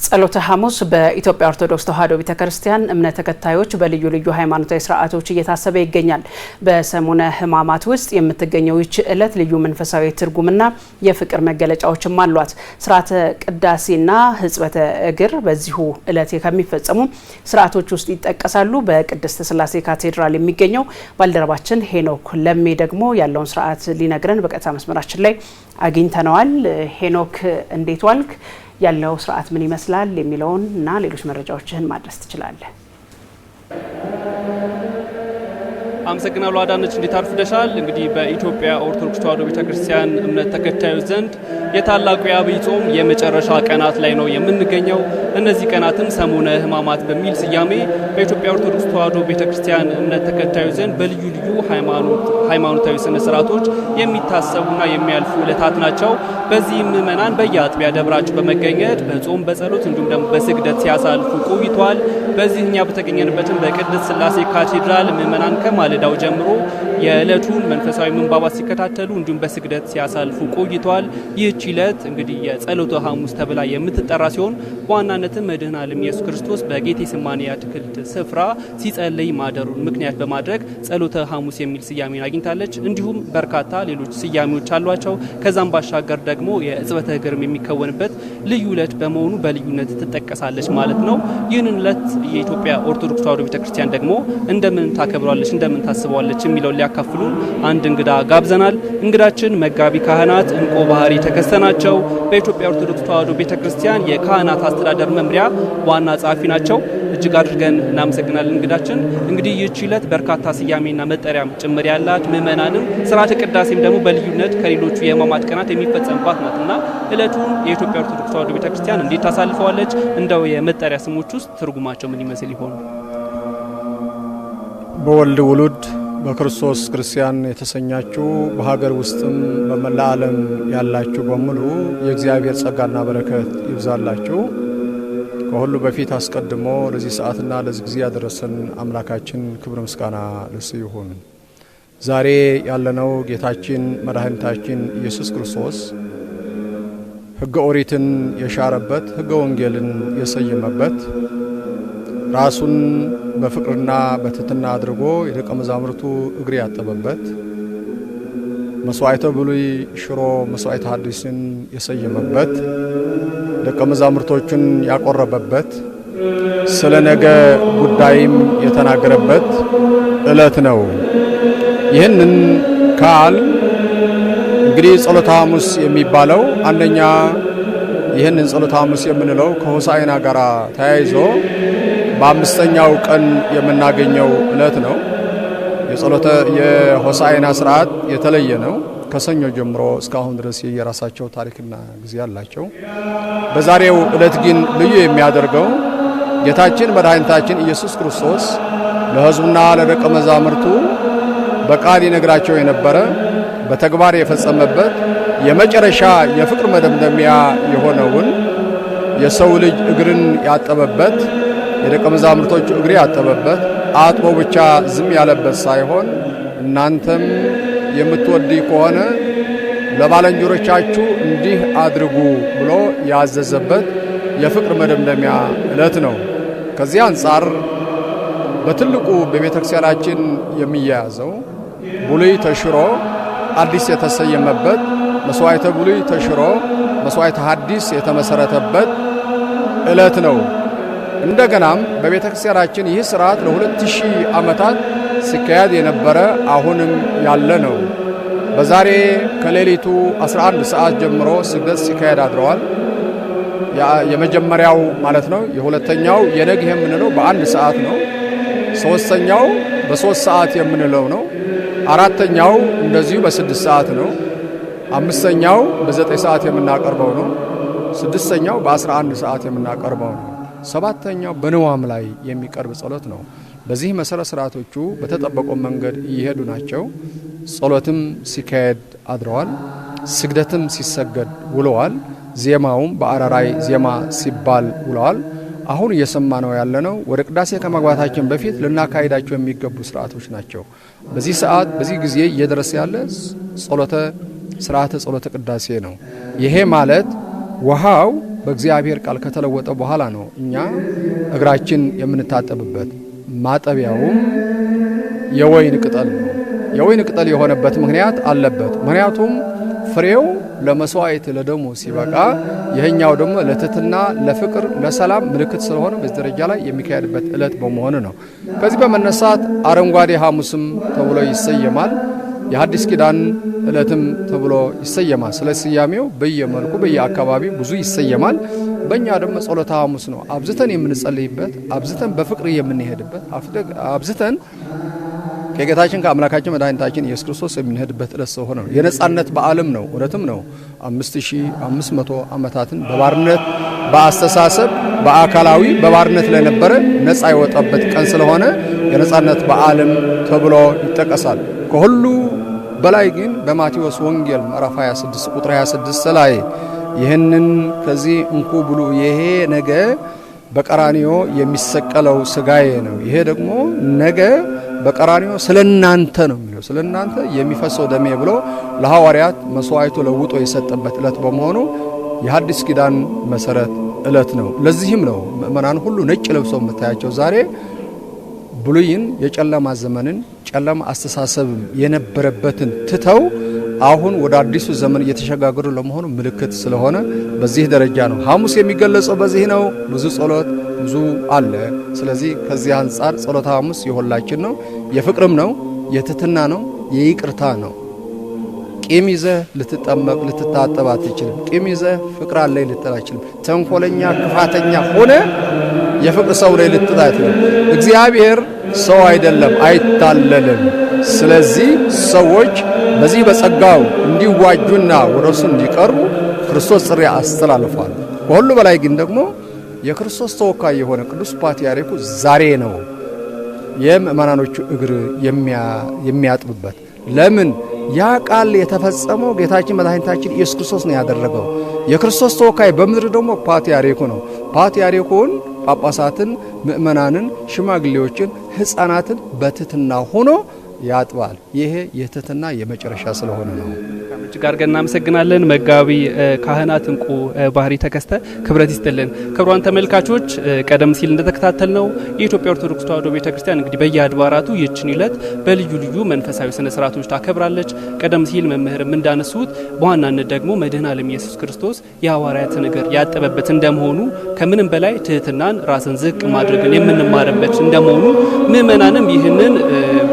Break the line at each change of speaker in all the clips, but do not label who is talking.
ጸሎተ ሐሙስ በኢትዮጵያ ኦርቶዶክስ ተዋሕዶ ቤተክርስቲያን እምነት ተከታዮች በልዩ ልዩ ሃይማኖታዊ ሥርዓቶች እየታሰበ ይገኛል። በሰሙነ ሕማማት ውስጥ የምትገኘው ይህች ዕለት ልዩ መንፈሳዊ ትርጉምና የፍቅር መገለጫዎችም አሏት። ሥርዓተ ቅዳሴና ሕጽበተ እግር በዚሁ ዕለት ከሚፈጸሙ ሥርዓቶች ውስጥ ይጠቀሳሉ። በቅድስት ሥላሴ ካቴድራል የሚገኘው ባልደረባችን ሄኖክ ለሜ ደግሞ ያለውን ሥርዓት ሊነግረን በቀጥታ መስመራችን ላይ አግኝተነዋል። ሄኖክ እንዴት ዋልክ? ያለው ሥርዓት ምን ይመስላል የሚለውን እና ሌሎች መረጃዎችን ማድረስ ትችላለህ?
አመሰግናለሁ አዳነች። እንዴት አርፍደሻል? እንግዲህ በኢትዮጵያ ኦርቶዶክስ ተዋሕዶ ቤተክርስቲያን እምነት ተከታዮች ዘንድ የታላቁ የዐቢይ ጾም የመጨረሻ ቀናት ላይ ነው የምንገኘው። እነዚህ ቀናትም ሰሙነ ሕማማት በሚል ስያሜ በኢትዮጵያ ኦርቶዶክስ ተዋሕዶ ቤተክርስቲያን እምነት ተከታዮች ዘንድ በልዩ ልዩ ሃይማኖታዊ ስነ ስርዓቶች የሚታሰቡና የሚያልፉ ዕለታት ናቸው። በዚህም ምዕመናን በየአጥቢያ ደብራቸው በመገኘት በጾም በጸሎት እንዲሁም ደግሞ በስግደት ሲያሳልፉ ቆይተዋል። በዚህ እኛ በተገኘንበትም በቅድስት ሥላሴ ካቴድራል ምዕመናን ከማለዳው ጀምሮ የዕለቱን መንፈሳዊ ምንባባት ሲከታተሉ እንዲሁም በስግደት ሲያሳልፉ ቆይተዋል። ይህች ዕለት እንግዲህ የጸሎተ ሐሙስ ተብላ የምትጠራ ሲሆን በዋናነትም መድኃኔ ዓለም ኢየሱስ ክርስቶስ በጌቴሴማኒ አትክልት ስፍራ ሲጸልይ ማደሩን ምክንያት በማድረግ ጸሎተ ሐሙስ የሚል ስያሜን አግኝታለች። እንዲሁም በርካታ ሌሎች ስያሜዎች አሏቸው። ከዛም ባሻገር ደግሞ የሕጽበተ እግርም የሚከወንበት ልዩ ዕለት በመሆኑ በልዩነት ትጠቀሳለች ማለት ነው። ይህንን ዕለት የኢትዮጵያ ኦርቶዶክስ ተዋሕዶ ቤተክርስቲያን ደግሞ እንደምን ታከብሯለች፣ እንደምን ታስበዋለች የሚለውን ሊያካፍሉን አንድ እንግዳ ጋብዘናል። እንግዳችን መጋቢ ካህናት እንቆ ባህሪ ተከስተ ናቸው። በኢትዮጵያ ኦርቶዶክስ ተዋሕዶ ቤተክርስቲያን የካህናት አስተዳደር መምሪያ ዋና ጸሐፊ ናቸው። እጅግ አድርገን እናመሰግናለን እንግዳችን። እንግዲህ ይህች ዕለት በርካታ ስያሜና መጠሪያም ጭምር ያላት ምዕመናንም ሥርዓተ ቅዳሴም ደግሞ በልዩነት ከሌሎቹ የሕማማት ቀናት የሚፈጸምባት ናትና ዕለቱን የኢትዮጵያ ኦርቶዶክስ ተዋሕዶ ቤተክርስቲያን እንዴት ታሳልፈዋለች? እንደው የመጠሪያ ስሞች ውስጥ ትርጉማቸው ምን ይመስል ይሆን?
በወልድ ውሉድ በክርስቶስ ክርስቲያን የተሰኛችሁ በሀገር ውስጥም በመላ ዓለም ያላችሁ በሙሉ የእግዚአብሔር ጸጋና በረከት ይብዛላችሁ። ከሁሉ በፊት አስቀድሞ ለዚህ ሰዓትና ለዚህ ጊዜ ያደረሰን አምላካችን ክብር ምስጋና ለእሱ ይሁን። ዛሬ ያለነው ጌታችን መድኃኒታችን ኢየሱስ ክርስቶስ ሕገ ኦሪትን የሻረበት ሕገ ወንጌልን የሰየመበት ራሱን በፍቅርና በትሕትና አድርጎ የደቀ መዛሙርቱ እግር ያጠበበት መስዋዕተ ብሉይ ሽሮ መስዋዕተ ሐዲስን የሰየመበት ደቀ መዛሙርቶቹን ያቆረበበት ስለ ነገ ጉዳይም የተናገረበት ዕለት ነው። ይህንን ካል እንግዲህ ጸሎተ ሐሙስ የሚባለው አንደኛ ይህንን ጸሎተ ሐሙስ የምንለው ከሆሳዕና ጋር ተያይዞ በአምስተኛው ቀን የምናገኘው ዕለት ነው። የሆሳዕና ሥርዓት የተለየ ነው። ከሰኞ ጀምሮ እስካሁን ድረስ የየራሳቸው ታሪክና ጊዜ አላቸው። በዛሬው ዕለት ግን ልዩ የሚያደርገው ጌታችን መድኃኒታችን ኢየሱስ ክርስቶስ ለሕዝቡና ለደቀ መዛሙርቱ በቃል ይነግራቸው የነበረ በተግባር የፈጸመበት የመጨረሻ የፍቅር መደምደሚያ የሆነውን የሰው ልጅ እግርን ያጠበበት የደቀ መዛሙርቶቹ እግር ያጠበበት አጥቦ ብቻ ዝም ያለበት ሳይሆን እናንተም የምትወዱ ከሆነ ለባልንጀሮቻችሁ እንዲህ አድርጉ ብሎ ያዘዘበት የፍቅር መደምደሚያ ዕለት ነው። ከዚህ አንጻር በትልቁ በቤተክርስቲያናችን የሚያያዘው ብሉይ ተሽሮ አዲስ የተሰየመበት መስዋዕተ ብሉይ ተሽሮ መስዋዕተ ሐዲስ የተመሰረተበት ዕለት ነው። እንደገናም በቤተክርስቲያናችን ይህ ሥርዓት ለ2000 ዓመታት ሲካሄድ የነበረ አሁንም ያለ ነው። በዛሬ ከሌሊቱ 11 ሰዓት ጀምሮ ስግደት ሲካሄድ አድረዋል። የመጀመሪያው ማለት ነው። የሁለተኛው የነግ የምንለው በ1 ሰዓት ነው። ሶስተኛው በ3 ሰዓት የምንለው ነው። አራተኛው እንደዚሁ በ6 ሰዓት ነው። አምስተኛው በ9 ሰዓት የምናቀርበው ነው። ስድስተኛው በ11 ሰዓት የምናቀርበው ነው። ሰባተኛው በንዋም ላይ የሚቀርብ ጸሎት ነው። በዚህ መሰረት ሥርዓቶቹ በተጠበቀው መንገድ እየሄዱ ናቸው። ጸሎትም ሲካሄድ አድረዋል። ስግደትም ሲሰገድ ውለዋል። ዜማውም በአራራይ ዜማ ሲባል ውለዋል። አሁን እየሰማነው ያለነው ወደ ቅዳሴ ከመግባታችን በፊት ልናካሂዳቸው የሚገቡ ሥርዓቶች ናቸው። በዚህ ሰዓት በዚህ ጊዜ እየደረሰ ያለ ጸሎተ ሥርዓተ ጸሎተ ቅዳሴ ነው። ይሄ ማለት ውሃው በእግዚአብሔር ቃል ከተለወጠ በኋላ ነው እኛ እግራችን የምንታጠብበት። ማጠቢያውም የወይን ቅጠል ነው። የወይን ቅጠል የሆነበት ምክንያት አለበት። ምክንያቱም ፍሬው ለመስዋዕት ለደሙ ሲበቃ ይሄኛው ደግሞ ለትህትና፣ ለፍቅር፣ ለሰላም ምልክት ስለሆነ በዚህ ደረጃ ላይ የሚካሄድበት ዕለት በመሆኑ ነው። ከዚህ በመነሳት አረንጓዴ ሐሙስም ተብሎ ይሰየማል። የሐዲስ ኪዳን ዕለትም ተብሎ ይሰየማል። ስለ ስያሜው በየመልኩ በየአካባቢው ብዙ ይሰየማል። በእኛ ደግሞ ጸሎተ ሐሙስ ነው አብዝተን የምንጸልይበት፣ አብዝተን በፍቅር የምንሄድበት፣ አብዝተን ከጌታችን ከአምላካችን መድኃኒታችን ኢየሱስ ክርስቶስ የምንሄድበት ዕለት ስለሆነ ነው። የነጻነት በዓልም ነው። እውነትም ነው። 5500 ዓመታትን በባርነት በአስተሳሰብ በአካላዊ በባርነት ለነበረ ነጻ የወጣበት ቀን ስለሆነ የነጻነት በዓልም ተብሎ ይጠቀሳል። ከሁሉ በላይ ግን በማቴዎስ ወንጌል ምዕራፍ 26 ቁጥር 26 ላይ ይህንን ከዚህ እንኩ ብሉ፣ ይሄ ነገ በቀራንዮ የሚሰቀለው ስጋዬ ነው፣ ይሄ ደግሞ ነገ በቀራንዮ ስለናንተ ነው የሚለው፣ ስለናንተ የሚፈሰው ደሜ ብሎ ለሐዋርያት መስዋዕቱ ለውጦ የሰጠበት ዕለት በመሆኑ የሐዲስ ኪዳን መሰረት ዕለት ነው። ለዚህም ነው ምእመናን ሁሉ ነጭ ለብሰው የምታያቸው ዛሬ ብሉይን የጨለማ ዘመንን ጨለማ አስተሳሰብ የነበረበትን ትተው አሁን ወደ አዲሱ ዘመን እየተሸጋገሩ ለመሆኑ ምልክት ስለሆነ በዚህ ደረጃ ነው ሐሙስ የሚገለጸው። በዚህ ነው ብዙ ጸሎት ብዙ አለ። ስለዚህ ከዚህ አንጻር ጸሎተ ሐሙስ የሁላችን ነው። የፍቅርም ነው፣ የትህትና ነው፣ የይቅርታ ነው። ቂም ይዘህ ልትጠመቅ ልትታጠብ አትችልም። ቂም ይዘህ ፍቅር አለኝ ልትል አትችልም። ተንኮለኛ ክፋተኛ ሆነ የፍቅር ሰው ላይ ልትል አትችልም። እግዚአብሔር ሰው አይደለም፣ አይታለልም። ስለዚህ ሰዎች በዚህ በጸጋው እንዲዋጁና ወደሱ እንዲቀርቡ ክርስቶስ ጥሪ አስተላልፏል። ከሁሉ በላይ ግን ደግሞ የክርስቶስ ተወካይ የሆነ ቅዱስ ፓትርያርኩ ዛሬ ነው የምእመናኖቹ እግር የሚያጥብበት። ለምን? ያ ቃል የተፈጸመው ጌታችን መድኃኒታችን ኢየሱስ ክርስቶስ ነው ያደረገው። የክርስቶስ ተወካይ በምድር ደግሞ ፓትርያርኩ ነው። ፓትርያርኩን ጳጳሳትን፣ ምእመናንን፣ ሽማግሌዎችን፣ ሕፃናትን በትህትና ሆኖ ያጥባል። ይሄ የትህትና የመጨረሻ ስለሆነ ነው።
እጅግ አድርገን እናመሰግናለን። መጋቢ ካህናት እንቁ ባህሪ ተከስተ ክብረት ይስጥልን። ክቡራን ተመልካቾች ቀደም ሲል እንደተከታተልነው የኢትዮጵያ ኦርቶዶክስ ተዋሕዶ ቤተክርስቲያን እንግዲህ በየአድባራቱ ይህችን ዕለት በልዩ ልዩ መንፈሳዊ ስነ ስርዓቶች ታከብራለች። ቀደም ሲል መምህርም እንዳነሱት በዋናነት ደግሞ መድኃኔ ዓለም ኢየሱስ ክርስቶስ የሐዋርያትን እግር ያጠበበት እንደመሆኑ ከምንም በላይ ትህትናን ራስን ዝቅ ማድረግን የምንማርበት እንደመሆኑ ምእመናንም ይህንን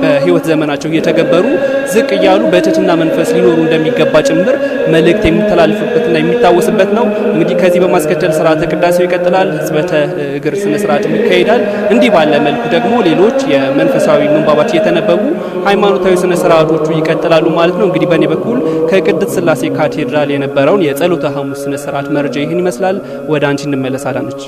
በሕይወት ዘመናቸው እየተገበሩ ዝቅ እያሉ በትህትና መንፈስ ሊኖሩ እንደሚገባ ጭምር መልእክት የሚተላለፍበትና የሚታወስበት ነው። እንግዲህ ከዚህ በማስከተል ስርዓተ ቅዳሴው ይቀጥላል። ሕጽበተ እግር ስነ ስርዓት ይካሄዳል። እንዲህ ባለ መልኩ ደግሞ ሌሎች የመንፈሳዊ ምንባባት እየተነበቡ ሃይማኖታዊ ስነ ስርዓቶቹ ይቀጥላሉ ማለት ነው። እንግዲህ በእኔ በኩል ከቅድስት ሥላሴ ካቴድራል የነበረውን የጸሎተ ሐሙስ ስነ ስርዓት መረጃ ይህን ይመስላል። ወደ አንቺ እንመለስ አዳነች።